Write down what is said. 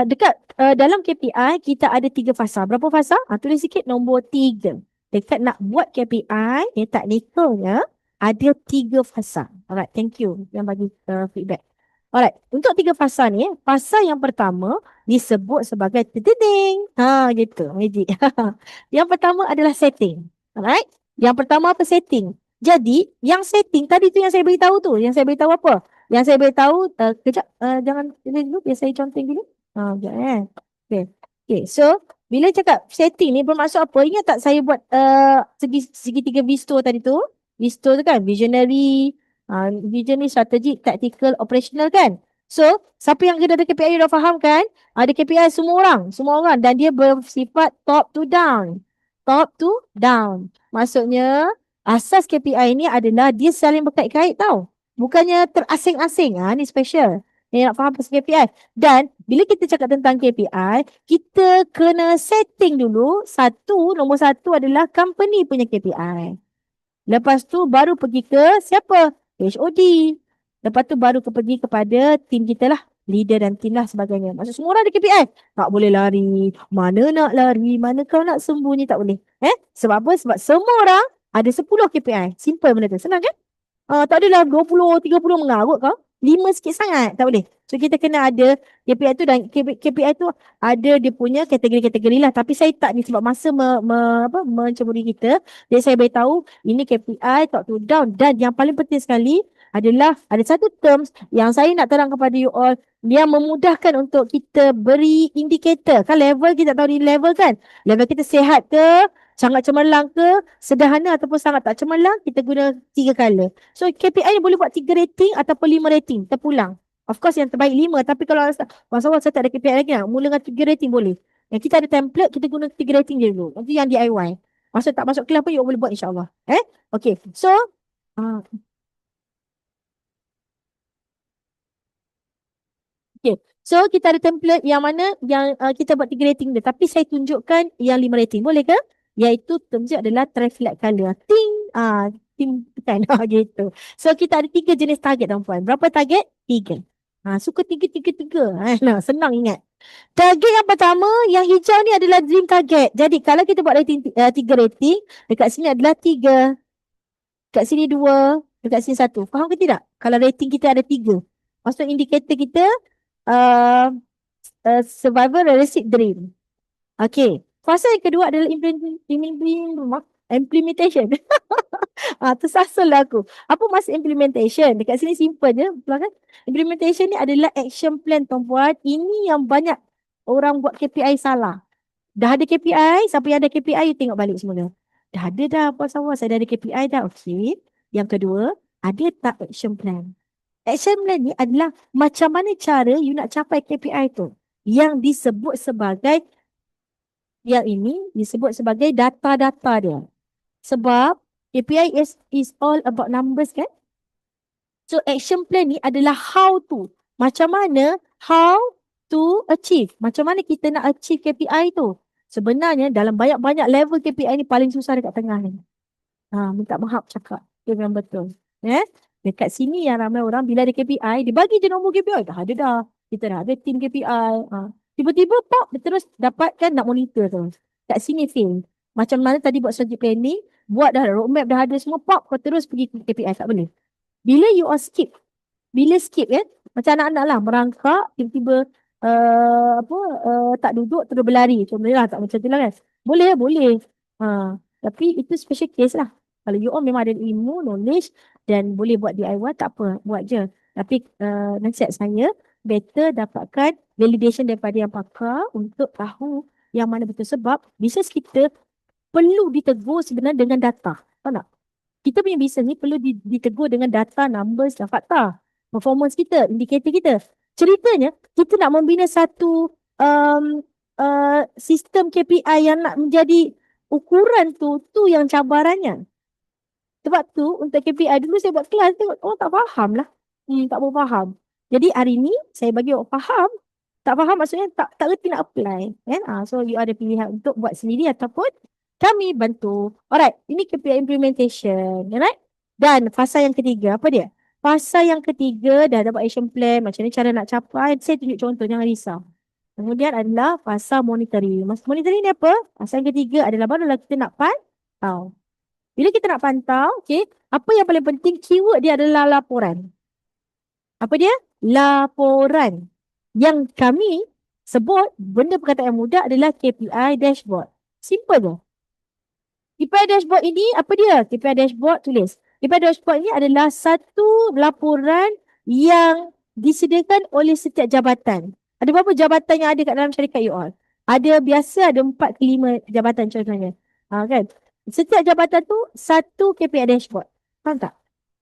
Dekat dalam KPI kita ada 3 fasa. Berapa fasa? Tulis sikit nombor 3. Dekat nak buat KPI yang teknikalnya ada 3 fasa. Alright, thank you yang bagi feedback. Alright, untuk 3 fasa ni, fasa yang pertama disebut sebagai tededing. Gitu, magic. Yang pertama adalah setting. Alright, yang pertama apa setting? Jadi, yang setting tadi tu yang saya beritahu tu, yang saya beritahu apa? Yang saya beritahu, kejap, jangan tulis dulu, biar saya conteng dulu. Sekejap Okay. Okay, so, bila cakap setting ni bermaksud apa? Ingat tak saya buat segitiga VISTO tadi tu? VISTO tu kan, visionary, strategic, tactical, operational kan? So, siapa yang kena ada KPI dah faham kan? Ada KPI semua orang dan dia bersifat top to down. Top to down. Maksudnya, asas KPI ni adalah dia saling berkait-kait tau. Bukannya terasing-asing. Ni special. Ni nak faham pasal KPI. Dan bila kita cakap tentang KPI, kita kena setting dulu. Nombor satu adalah company punya KPI. Lepas tu baru pergi ke siapa? HOD. Lepas tu baru pergi kepada tim kita lah. Leader dan tim lah sebagainya. Maksud semua orang ada KPI. Tak boleh lari. Mana nak lari? Mana kau nak sembunyi? Tak boleh. Sebab apa? Sebab semua orang ada 10 KPI. Simple benda tu. Senang kan? Tak adalah 20, 30 mengarut kau. 5 sikit sangat. Tak boleh. So kita kena ada KPI tu dan KPI tu ada dia punya kategori-kategori lah. Tapi saya tak ni sebab masa menceburi kita. Jadi saya beritahu ini KPI top to down. Dan yang paling penting sekali adalah ada satu terms yang saya nak terang kepada you all. Dia memudahkan untuk kita beri indikator. Kan level kita tahu ni level kan. Level kita sihat ke? Sangat cemerlang ke, sederhana ataupun sangat tak cemerlang, kita guna 3 color. So KPI ni boleh buat 3 rating ataupun 5 rating, terpulang. Of course yang terbaik 5, tapi kalau masa awal saya tak ada KPI lagi nak, mula dengan 3 rating boleh. Yang kita ada template, kita guna 3 rating je dulu. Nanti yang DIY. Masa tak masuk kelas pun, you boleh buat insyaAllah. Okay, so, okay. So kita ada template yang mana yang kita buat 3 rating dia. Tapi saya tunjukkan yang 5 rating. Boleh ke? Iaitu terms dia adalah traffic light color. Ting! Ting tekan. Gitu. So kita ada 3 jenis target tuan-puan. Berapa target? 3. Suka 3. Nah, senang ingat. Target yang pertama, yang hijau ni adalah dream target. Jadi kalau kita buat rating 3 rating, dekat sini adalah 3. Dekat sini 2. Dekat sini 1. Faham ke tidak? Kalau rating kita ada 3. Maksud indikator kita uh, survival realistic dream. Okay. Fasa yang kedua adalah implementation. Tersasul lah aku. Apa maksud implementation? Dekat sini simple je. Kan? Implementation ni adalah action plan tuan-puan. Ini yang banyak orang buat KPI salah. Dah ada KPI, siapa yang ada KPI, you tengok balik semula. Dah ada dah, puas awal, saya dah ada KPI dah. Okay. Yang kedua, ada tak action plan? Action plan ni adalah macam mana cara you nak capai KPI tu. Yang disebut sebagai data-data dia. Sebab KPI is all about numbers kan? So action plan ni adalah how to. Macam mana how to achieve. Macam mana kita nak achieve KPI tu. Sebenarnya dalam banyak-banyak level KPI ni paling susah dekat tengah ni. Minta maaf cakap. Dia memang betul. Dekat sini yang ramai orang bila ada KPI, dia bagi je nombor KPI. Dah ada dah. Kita dah ada team KPI. Tiba-tiba pop, dia terus dapatkan nak monitor terus. Kat sini fail. Macam mana tadi buat strategic planning, buat dah roadmap dah ada semua, pop, kau terus pergi ke KPI. Tak boleh. Bila you all skip, kan, macam anak-anak lah, merangkak, tiba-tiba tak duduk, terus berlari. Contohnya lah, tak macam tu lah kan. Boleh. Tapi itu special case lah. Kalau you all memang ada ilmu, knowledge dan boleh buat DIY, tak apa, buat je. Tapi nasihat saya, better dapatkan validation daripada yang pakar untuk tahu yang mana betul. Sebab bisnes kita perlu ditegur sebenarnya dengan data. Tahu tak? Kita punya bisnes ni perlu ditegur dengan data, numbers dan fakta. Performance kita, indikator kita. Ceritanya, kita nak membina satu sistem KPI yang nak menjadi ukuran tu yang cabarannya. Sebab tu untuk KPI dulu saya buat kelas, tengok orang tak faham lah. Tak mau faham. Jadi hari ni saya bagi orang faham. Tak faham maksudnya tak reti nak apply. Kan? So you ada pilihan untuk buat sendiri ataupun kami bantu. Alright, ini KPI implementation. Alright? Dan fasa yang ketiga, apa dia? Fasa yang ketiga dah dapat action plan, macam ni cara nak capai. Saya tunjuk contoh, jangan risau. Kemudian adalah fasa monitoring. Masa monitoring ni apa? Fasa yang ketiga adalah barulah kita nak pantau. Bila kita nak pantau, okay, apa yang paling penting, keyword dia adalah laporan. Apa dia? Laporan. Yang kami sebut benda perkataan yang mudah adalah KPI dashboard. Simple je. KPI dashboard ini apa dia? KPI dashboard tulis. KPI dashboard ini adalah satu laporan yang disediakan oleh setiap jabatan. Ada berapa jabatan yang ada kat dalam syarikat you all? Ada biasa ada 4 ke 5 jabatan contohnya. Kan? Setiap jabatan tu satu KPI dashboard. Faham tak?